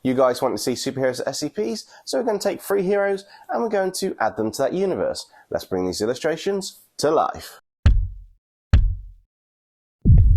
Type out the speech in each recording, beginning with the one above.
You guys want to see superheroes at SCPs, so we're going to take 3 heroes and we're going to add them to that universe. Let's bring these illustrations to life.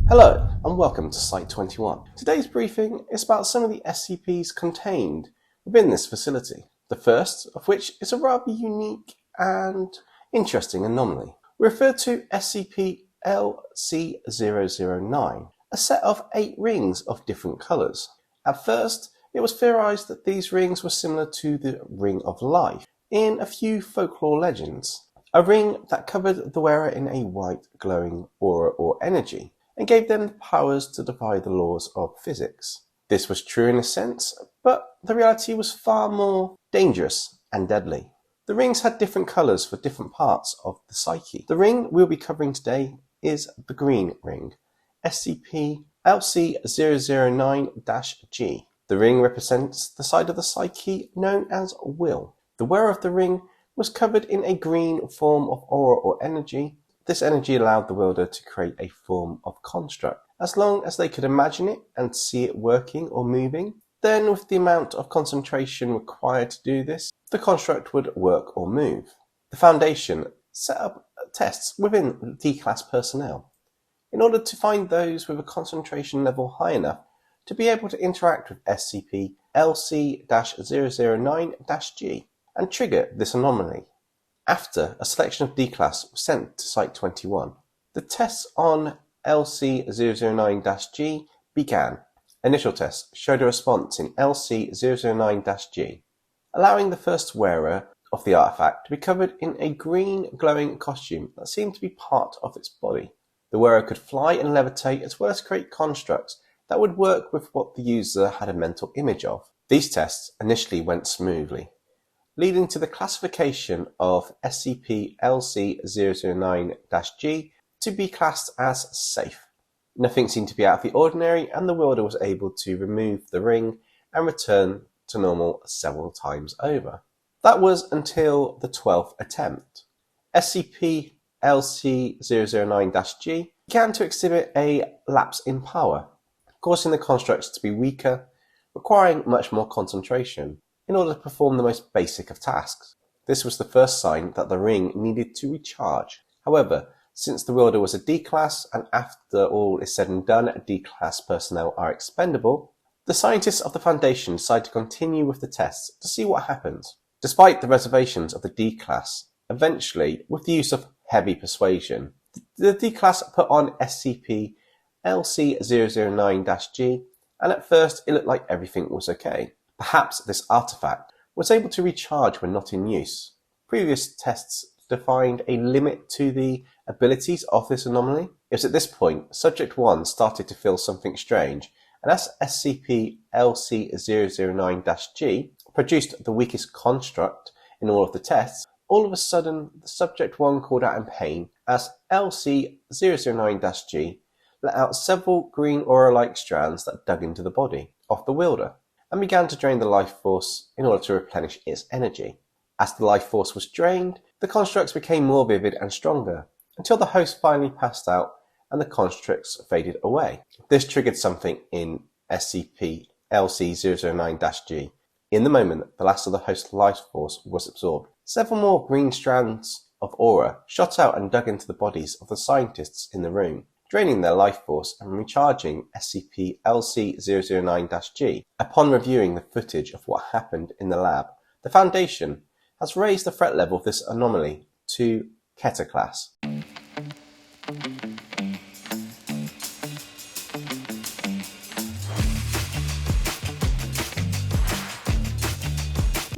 Hello and welcome to Site 21. Today's briefing is about some of the SCPs contained within this facility. The first of which is a rather unique and interesting anomaly. We refer to SCP-LC009, a set of 8 rings of different colours. At first, it was theorized that these rings were similar to the Ring of Life in a few folklore legends, a ring that covered the wearer in a white glowing aura or energy and gave them the powers to defy the laws of physics. This was true in a sense, but the reality was far more dangerous and deadly. The rings had different colours for different parts of the psyche. The ring we'll be covering today is the green ring, SCP-LC009-G. The ring represents the side of the psyche known as will. The wearer of the ring was covered in a green form of aura or energy. This energy allowed the wielder to create a form of construct. As long as they could imagine it and see it working or moving, then with the amount of concentration required to do this, the construct would work or move. The Foundation set up tests within D-Class personnel in order to find those with a concentration level high enough to be able to interact with SCP-LC-009-G and trigger this anomaly. After a selection of D-Class was sent to Site 21, the tests on LC-009-G began. Initial tests showed a response in LC-009-G, allowing the first wearer of the artifact to be covered in a green glowing costume that seemed to be part of its body. The wearer could fly and levitate as well as create constructs that would work with what the user had a mental image of. These tests initially went smoothly, leading to the classification of SCP-LC-009-G to be classed as safe. Nothing seemed to be out of the ordinary, and the wielder was able to remove the ring and return to normal several times over. That was until the 12th attempt. SCP-LC-009-G began to exhibit a lapse in power, causing the constructs to be weaker, requiring much more concentration in order to perform the most basic of tasks. This was the first sign that the ring needed to recharge. However, since the wielder was a D-Class, and after all is said and done, D-Class personnel are expendable, the scientists of the Foundation decided to continue with the tests to see what happens. Despite the reservations of the D-Class, eventually, with the use of heavy persuasion, the D-Class put on SCP-LC009-G, and at first it looked like everything was okay. Perhaps this artifact was able to recharge when not in use. Previous tests defined a limit to the abilities of this anomaly. It was at this point Subject 1 started to feel something strange, and as SCP-LC009-G produced the weakest construct in all of the tests, all of a sudden the Subject 1 called out in pain as LC009-G let out several green aura-like strands that dug into the body of the wielder and began to drain the life force in order to replenish its energy. As the life force was drained, the constructs became more vivid and stronger, until the host finally passed out and the constructs faded away. This triggered something in SCP-LC009-G. In the moment, the last of the host's life force was absorbed. Several more green strands of aura shot out and dug into the bodies of the scientists in the room, draining their life force and recharging SCP-LC009-G. Upon reviewing the footage of what happened in the lab, the Foundation has raised the threat level of this anomaly to Keter class.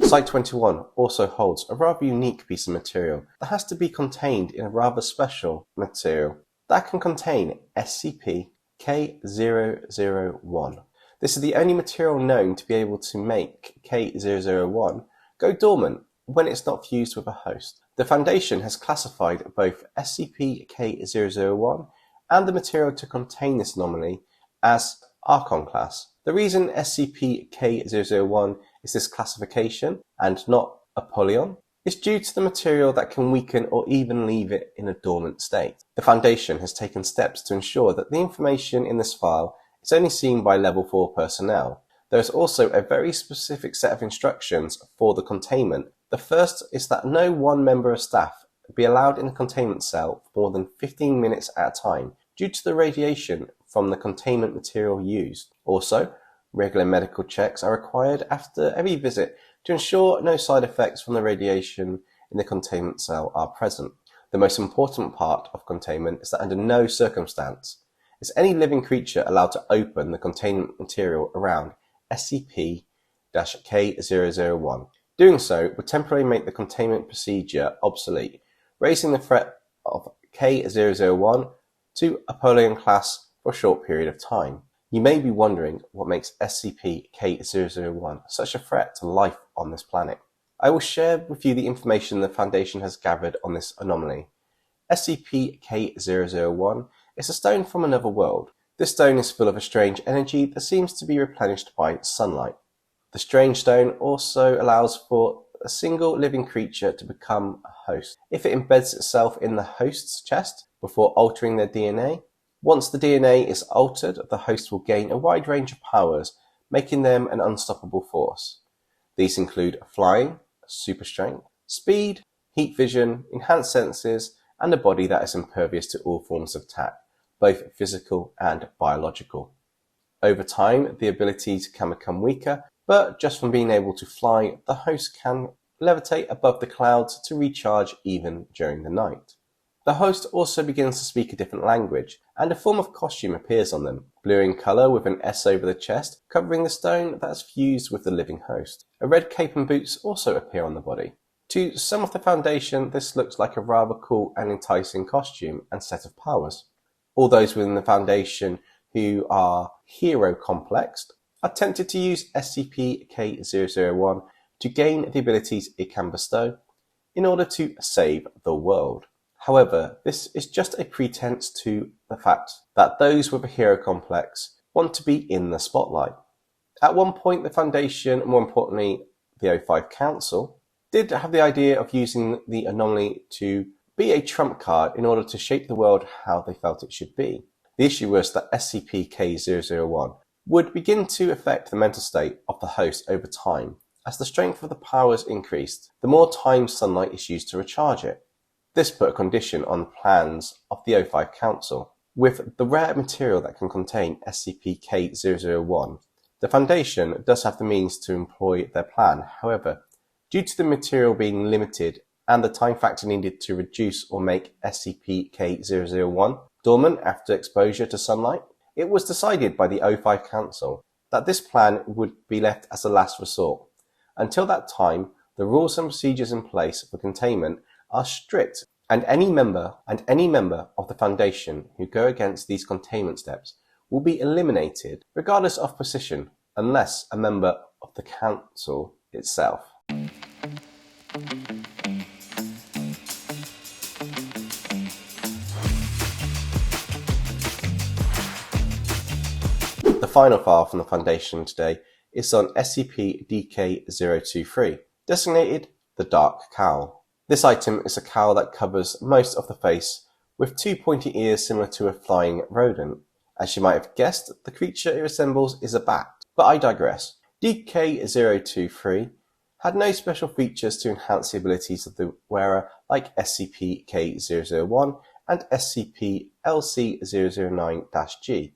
Site 21 also holds a rather unique piece of material that has to be contained in a rather special material that can contain SCP-K001. This is the only material known to be able to make K001 go dormant when it's not fused with a host. The Foundation has classified both SCP-K001 and the material to contain this anomaly as Archon class. The reason SCP-K001 is this classification and not Apollyon is due to the material that can weaken or even leave it in a dormant state. The Foundation has taken steps to ensure that the information in this file is only seen by Level 4 personnel. There is also a very specific set of instructions for the containment. The first is that no one member of staff be allowed in the containment cell for more than 15 minutes at a time due to the radiation from the containment material used. Also, regular medical checks are required after every visit to ensure no side effects from the radiation in the containment cell are present. The most important part of containment is that under no circumstance is any living creature allowed to open the containment material around SCP-K001. Doing so would temporarily make the containment procedure obsolete, raising the threat of K001 to Apollyon class for a short period of time. You may be wondering what makes SCP-K001 such a threat to life on this planet. I will share with you the information the Foundation has gathered on this anomaly. SCP-K001 is a stone from another world. This stone is full of a strange energy that seems to be replenished by sunlight. The strange stone also allows for a single living creature to become a host. If it embeds itself in the host's chest before altering their DNA, once the DNA is altered, the host will gain a wide range of powers, making them an unstoppable force. These include flying, super strength, speed, heat vision, enhanced senses, and a body that is impervious to all forms of attack, both physical and biological. Over time, the abilities can become weaker, but just from being able to fly, the host can levitate above the clouds to recharge even during the night. The host also begins to speak a different language, and a form of costume appears on them, blue in colour with an S over the chest, covering the stone that is fused with the living host. A red cape and boots also appear on the body. To some of the Foundation, this looks like a rather cool and enticing costume and set of powers. All those within the Foundation who are hero-complexed are tempted to use SCP-K001 to gain the abilities it can bestow in order to save the world. However, this is just a pretense to the fact that those with a hero complex want to be in the spotlight. At one point, the Foundation, more importantly the O5 Council, did have the idea of using the anomaly to be a trump card in order to shape the world how they felt it should be. The issue was that SCP-K001 would begin to affect the mental state of the host over time. As the strength of the powers increased, the more time sunlight is used to recharge it. This put a condition on the plans of the O5 Council. With the rare material that can contain SCP-K001, the Foundation does have the means to employ their plan. However, due to the material being limited and the time factor needed to reduce or make SCP-K001 dormant after exposure to sunlight, it was decided by the O5 Council that this plan would be left as a last resort. Until that time, the rules and procedures in place for containment are strict, and any member of the Foundation who go against these containment steps will be eliminated regardless of position, unless a member of the Council itself. The final file from the Foundation today is on SCP-DK-023, designated the Dark Cowl. This item is a cowl that covers most of the face, with two pointy ears similar to a flying rodent. As you might have guessed, the creature it resembles is a bat, but I digress. DK-023 had no special features to enhance the abilities of the wearer like SCP-K001 and SCP-LC009-G.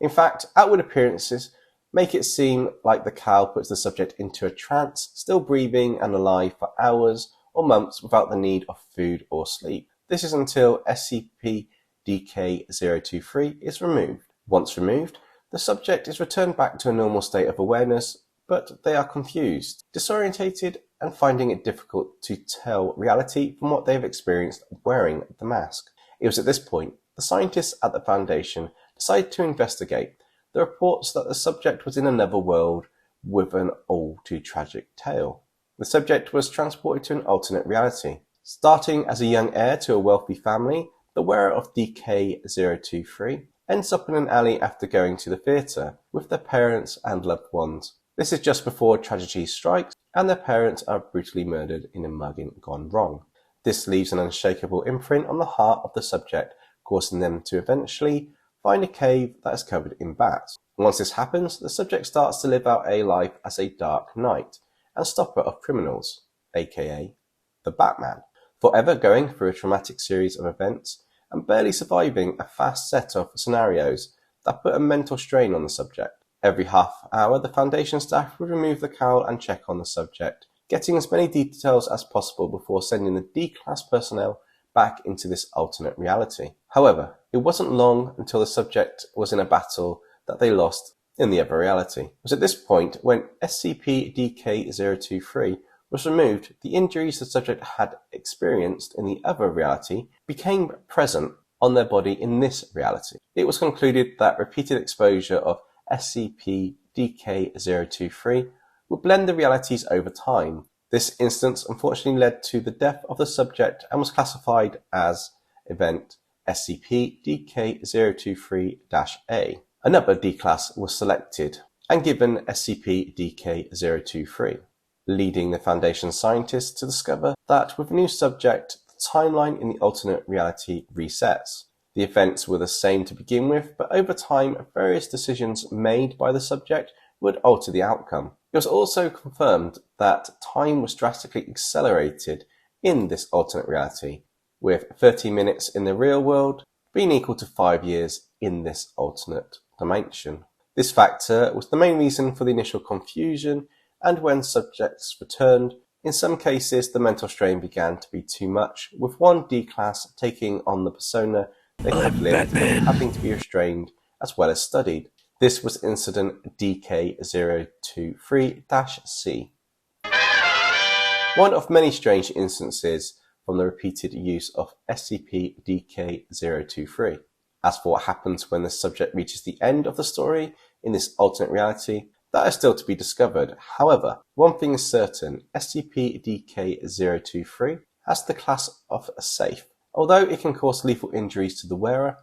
In fact, outward appearances make it seem like the cowl puts the subject into a trance, still breathing and alive for hours or months without the need of food or sleep. This is until SCP-DK-023 is removed. Once removed, the subject is returned back to a normal state of awareness, but they are confused, disorientated, and finding it difficult to tell reality from what they have experienced wearing the mask. It was at this point the scientists at the Foundation decided to investigate the reports that the subject was in another world with an all-too-tragic tale. The subject was transported to an alternate reality. Starting as a young heir to a wealthy family, the wearer of DK-023 ends up in an alley after going to the theatre with their parents and loved ones. This is just before tragedy strikes and their parents are brutally murdered in a mugging gone wrong. This leaves an unshakable imprint on the heart of the subject, causing them to eventually find a cave that is covered in bats. Once this happens, the subject starts to live out a life as a Dark Knight and stopper of criminals, aka the Batman, forever going through a traumatic series of events and barely surviving a fast set of scenarios that put a mental strain on the subject. Every half hour, the Foundation staff would remove the cowl and check on the subject, getting as many details as possible before sending the D-Class personnel back into this alternate reality. However, it wasn't long until the subject was in a battle that they lost in the other reality. It was at this point when SCP-DK-023 was removed, the injuries the subject had experienced in the other reality became present on their body in this reality. It was concluded that repeated exposure of SCP-DK-023 would blend the realities over time. This instance unfortunately led to the death of the subject and was classified as Event SCP-DK-023-A. Another D-Class was selected and given SCP-DK-023, leading the Foundation scientists to discover that with a new subject, the timeline in the alternate reality resets. The events were the same to begin with, but over time, various decisions made by the subject would alter the outcome. It was also confirmed that time was drastically accelerated in this alternate reality, with 30 minutes in the real world being equal to 5 years in this alternate dimension. This factor was the main reason for the initial confusion, and when subjects returned, in some cases the mental strain began to be too much, with one D-Class taking on the persona they had lived and having to be restrained as well as studied. This was incident DK-023-C. One of many strange instances from the repeated use of SCP-DK-023. As for what happens when the subject reaches the end of the story in this alternate reality, that is still to be discovered. However, one thing is certain, SCP-DK-023 has the class of safe. Although it can cause lethal injuries to the wearer,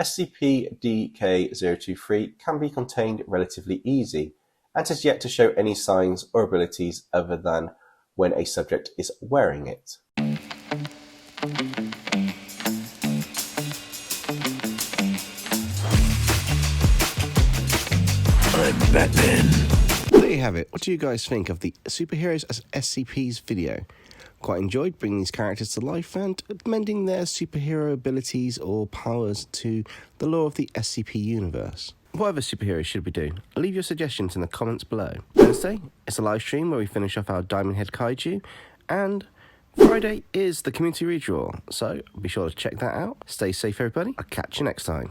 SCP-DK-023 can be contained relatively easy and has yet to show any signs or abilities other than when a subject is wearing it. I'm Batman. There you have it. What do you guys think of the Superheroes as SCPs video? Quite enjoyed bringing these characters to life and amending their superhero abilities or powers to the lore of the SCP universe. What other superheroes should we do? Leave your suggestions in the comments below. Wednesday, it's a live stream where we finish off our Diamond Head Kaiju, and Friday is the community redraw, so be sure to check that out. Stay safe everybody, I'll catch you next time.